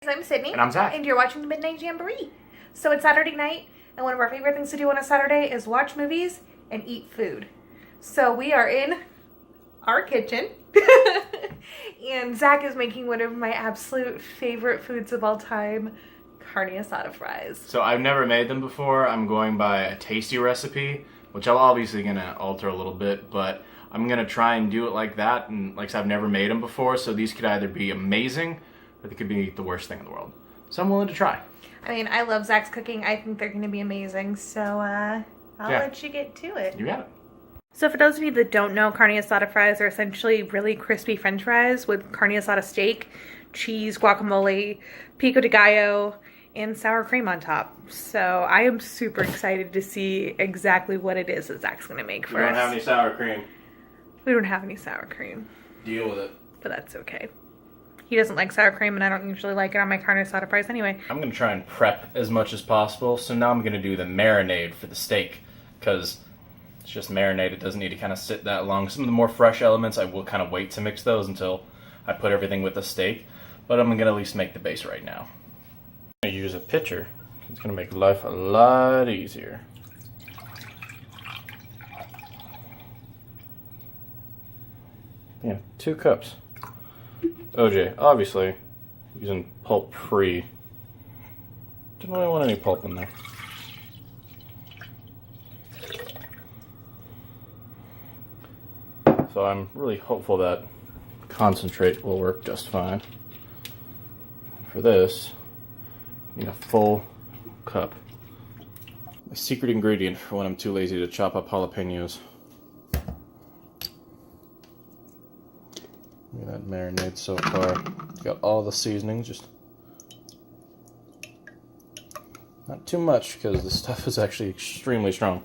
I'm Sydney. And I'm Zach. And you're watching the Midnight Jamboree. So it's Saturday night, and one of our favorite things to do on a Saturday is watch movies and eat food. So we are in our kitchen, and Zach is making one of my absolute favorite foods of all time, Carne Asada Fries. So I've never made them before. I'm going by a tasty recipe, which I'm obviously going to alter a little bit, but I'm going to try and do it like that. And like I said, I've never made them before, so these could either be amazing or they could be the worst thing in the world. So I'm willing to try. I mean, I love Zach's cooking. I think they're going to be amazing, so I'll let you get to it. You got it. So for those of you that don't know, Carne Asada Fries are essentially really crispy French fries with carne asada steak, cheese, guacamole, pico de gallo, and sour cream on top. So I am super excited to see exactly what it is that Zach's going to make for us. We don't have any sour cream. We don't have any sour cream. Deal with it. But that's okay. He doesn't like sour cream, and I don't usually like it on my carne asada fries anyway. I'm going to try and prep as much as possible. So now I'm going to do the marinade for the steak, because it's just marinade. It doesn't need to kind of sit that long. Some of the more fresh elements, I will kind of wait to mix those until I put everything with the steak. But I'm going to at least make the base right now. I'm going to use a pitcher. It's going to make life a lot easier. Yeah, 2 cups. OJ, obviously, using pulp free. Didn't really want any pulp in there. So I'm really hopeful that concentrate will work just fine. For this, I need a full cup. My secret ingredient for when I'm too lazy to chop up jalapenos. Look at that marinade so far. Got all the seasonings, just not too much because the stuff is actually extremely strong.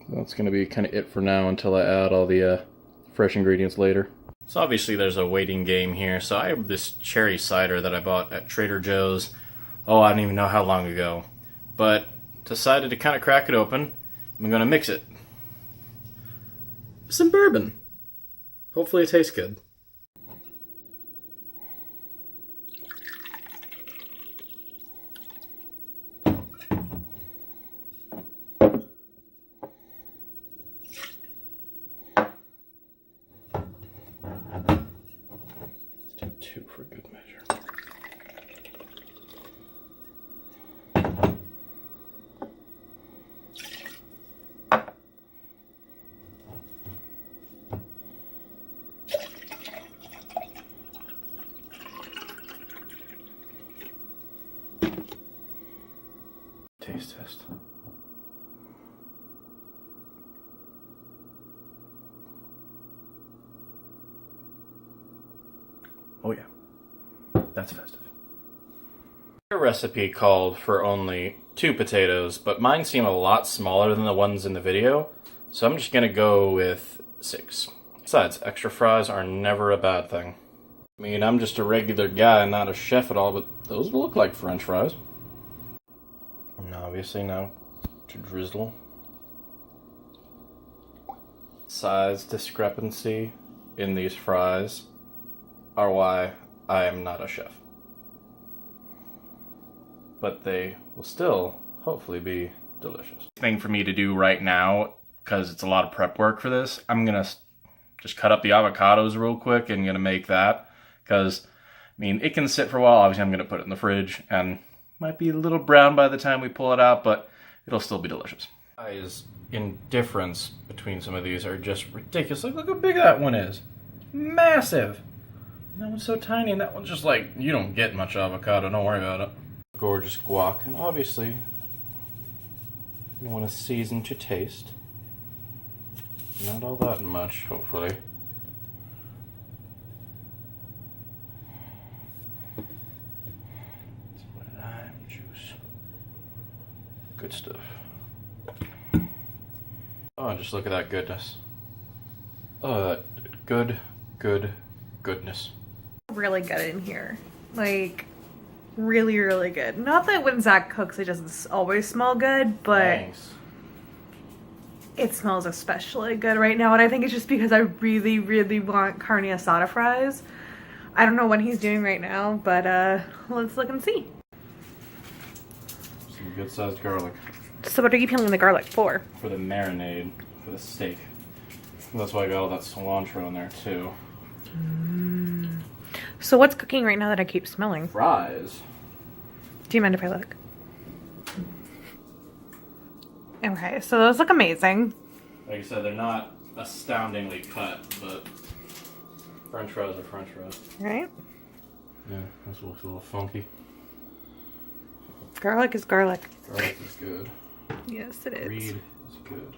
That's going to be kind of it for now until I add all the fresh ingredients later. So obviously there's a waiting game here. So I have this cherry cider that I bought at Trader Joe's. Oh, I don't even know how long ago. But decided to kind of crack it open. I'm going to mix it with some bourbon. Hopefully it tastes good. Let's do 2 for good measure. Taste test. Oh yeah, that's festive. A recipe called for only 2 potatoes, but mine seem a lot smaller than the ones in the video, so I'm just gonna go with 6. Besides, extra fries are never a bad thing. I mean, I'm just a regular guy, not a chef at all, but those look like French fries. And obviously now to drizzle. Size discrepancy in these fries are why I am not a chef. But they will still hopefully be delicious. Thing for me to do right now, because it's a lot of prep work for this, I'm gonna just cut up the avocados real quick and gonna make that, because I mean it can sit for a while. Obviously I'm gonna put it in the fridge and might be a little brown by the time we pull it out, but it'll still be delicious. Guys, in difference between some of these are just ridiculous. Look how big that one is. Massive. And that one's so tiny, and that one's just like, you don't get much avocado, don't worry about it. Gorgeous guac, and obviously you want to season to taste. Not all that much, hopefully. Good stuff. Oh, and just look at that goodness. Oh, that goodness. Really good in here. Like, really, really good. Not that when Zach cooks, it doesn't always smell good, but Thanks. It smells especially good right now, and I think it's just because I really, really want carne asada fries. I don't know what he's doing right now, but let's look and see. Some good sized garlic. So what are you peeling the garlic for? For the marinade, for the steak. That's why I got all that cilantro in there too. So what's cooking right now that I keep smelling? Fries. Do you mind if I look? Okay, so those look amazing. Like I said, they're not astoundingly cut, but French fries are French fries. Right? Yeah, this looks a little funky. Garlic is garlic. Garlic is good. Yes, it is. Reed is good.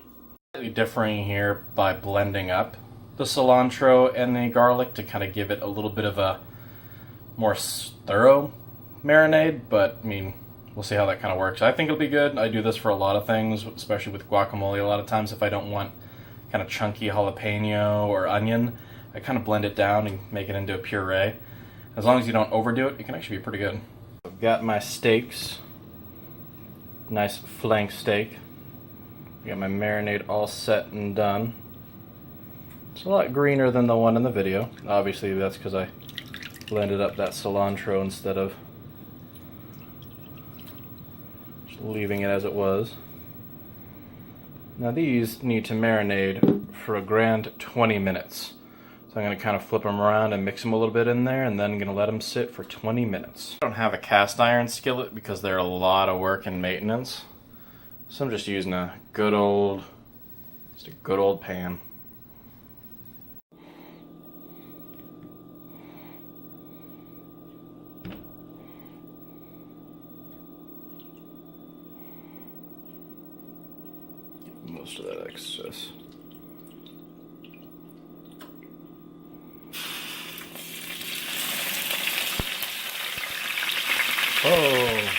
Slightly differing here by blending up the cilantro and the garlic to kind of give it a little bit of a more thorough marinade, but I mean, we'll see how that kind of works. I think it'll be good. I do this for a lot of things, especially with guacamole. A lot of times if I don't want kind of chunky jalapeno or onion, I kind of blend it down and make it into a puree. As long as you don't overdo it, it can actually be pretty good. I've got my steaks. Nice flank steak. Got my marinade all set and done. It's a lot greener than the one in the video. Obviously that's because I blended up that cilantro instead of just leaving it as it was. Now these need to marinate for a grand 20 minutes. So I'm going to kind of flip them around and mix them a little bit in there, and then I'm going to let them sit for 20 minutes. I don't have a cast iron skillet because they're a lot of work and maintenance. So I'm just using a good old pan. Most of that excess. Oh.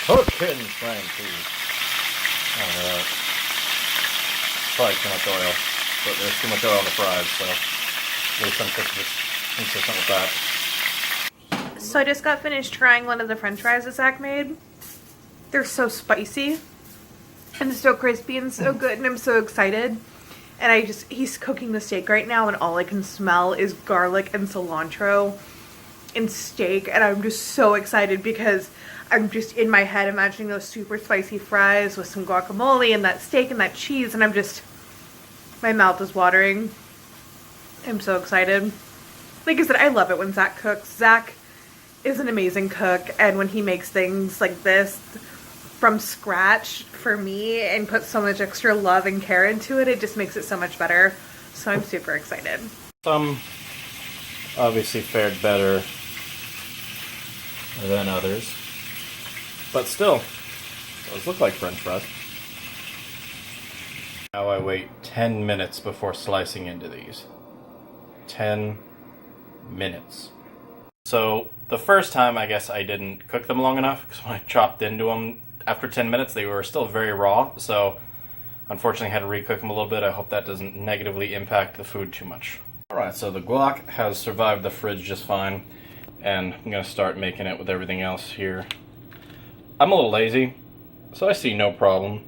Cooking Frankie. Alright. Probably too much oil. But there's too much oil in the fries, so at least I'm consistent with that. So I just got finished trying one of the french fries that Zach made. They're so spicy and so crispy and so good, and I'm so excited. And he's cooking the steak right now, and all I can smell is garlic and cilantro and steak, and I'm just so excited because I'm just in my head imagining those super spicy fries with some guacamole and that steak and that cheese, and my mouth is watering. I'm so excited. Like I said, I love it when Zach cooks. Zach is an amazing cook, and when he makes things like this from scratch for me and puts so much extra love and care into it, it just makes it so much better. So I'm super excited. Some obviously fared better than others, but still, those look like french fries. Now I wait 10 minutes before slicing into these. 10 minutes. So the first time, I guess I didn't cook them long enough, because when I chopped into them after 10 minutes, they were still very raw, so unfortunately I had to recook them a little bit. I hope that doesn't negatively impact the food too much. Alright, so the guac has survived the fridge just fine, and I'm going to start making it with everything else here. I'm a little lazy, so I see no problem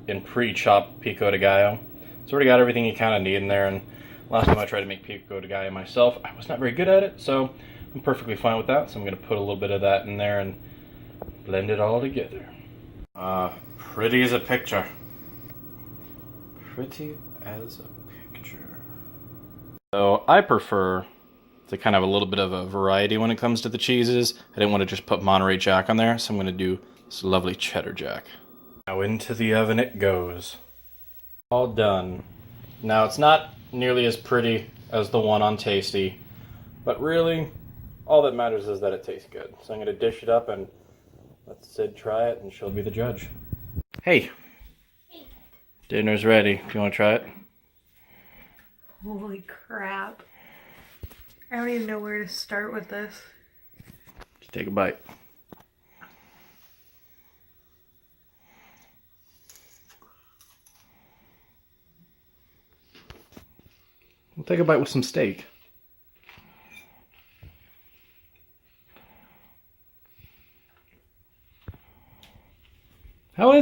in pre-chopped pico de gallo. It's already got everything you kind of need in there, and last time I tried to make pico de gallo myself, I was not very good at it, so I'm perfectly fine with that. So I'm going to put a little bit of that in there and blend it all together. Pretty as a picture. Pretty as a picture. So I prefer to kind of have a little bit of a variety when it comes to the cheeses. I didn't want to just put Monterey Jack on there, so I'm going to do this lovely cheddar jack. Now into the oven it goes. All done. Now it's not nearly as pretty as the one on Tasty, but really all that matters is that it tastes good. So I'm going to dish it up and let Sid try it, and she'll be the judge. Hey. Dinner's ready. Do you want to try it? Holy crap. I don't even know where to start with this. Just take a bite. We'll take a bite with some steak.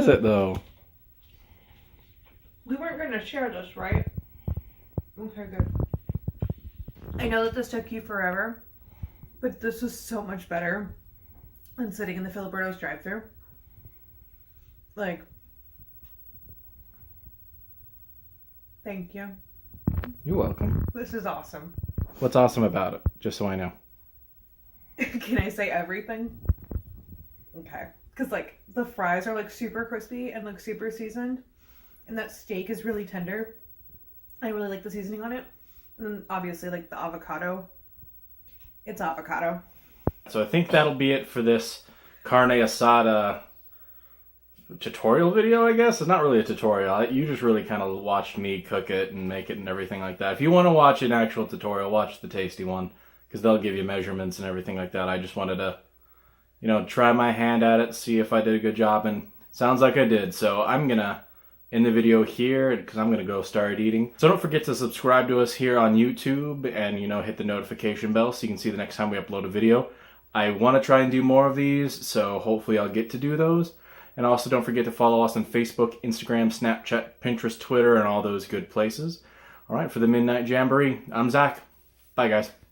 was it though? We weren't going to share this, right? Okay, good. I know that this took you forever, but this was so much better than sitting in the Filiberto's drive-thru. Like, thank you. You're welcome. This is awesome. What's awesome about it? Just so I know. Can I say everything? Okay. Because, like, the fries are, like, super crispy and, like, super seasoned. And that steak is really tender. I really like the seasoning on it. And then, obviously, like, the avocado. It's avocado. So I think that'll be it for this carne asada tutorial video, I guess. It's not really a tutorial. You just really kind of watched me cook it and make it and everything like that. If you want to watch an actual tutorial, watch the tasty one, because they'll give you measurements and everything like that. I just wanted to, you know, try my hand at it, see if I did a good job, and sounds like I did. So I'm gonna end the video here because I'm gonna go start eating. So don't forget to subscribe to us here on YouTube and, you know, hit the notification bell so you can see the next time we upload a video. I want to try and do more of these, so hopefully I'll get to do those. And also don't forget to follow us on Facebook, Instagram, Snapchat, Pinterest, Twitter, and all those good places. All right, for the Midnight Jamboree, I'm Zach. Bye, guys.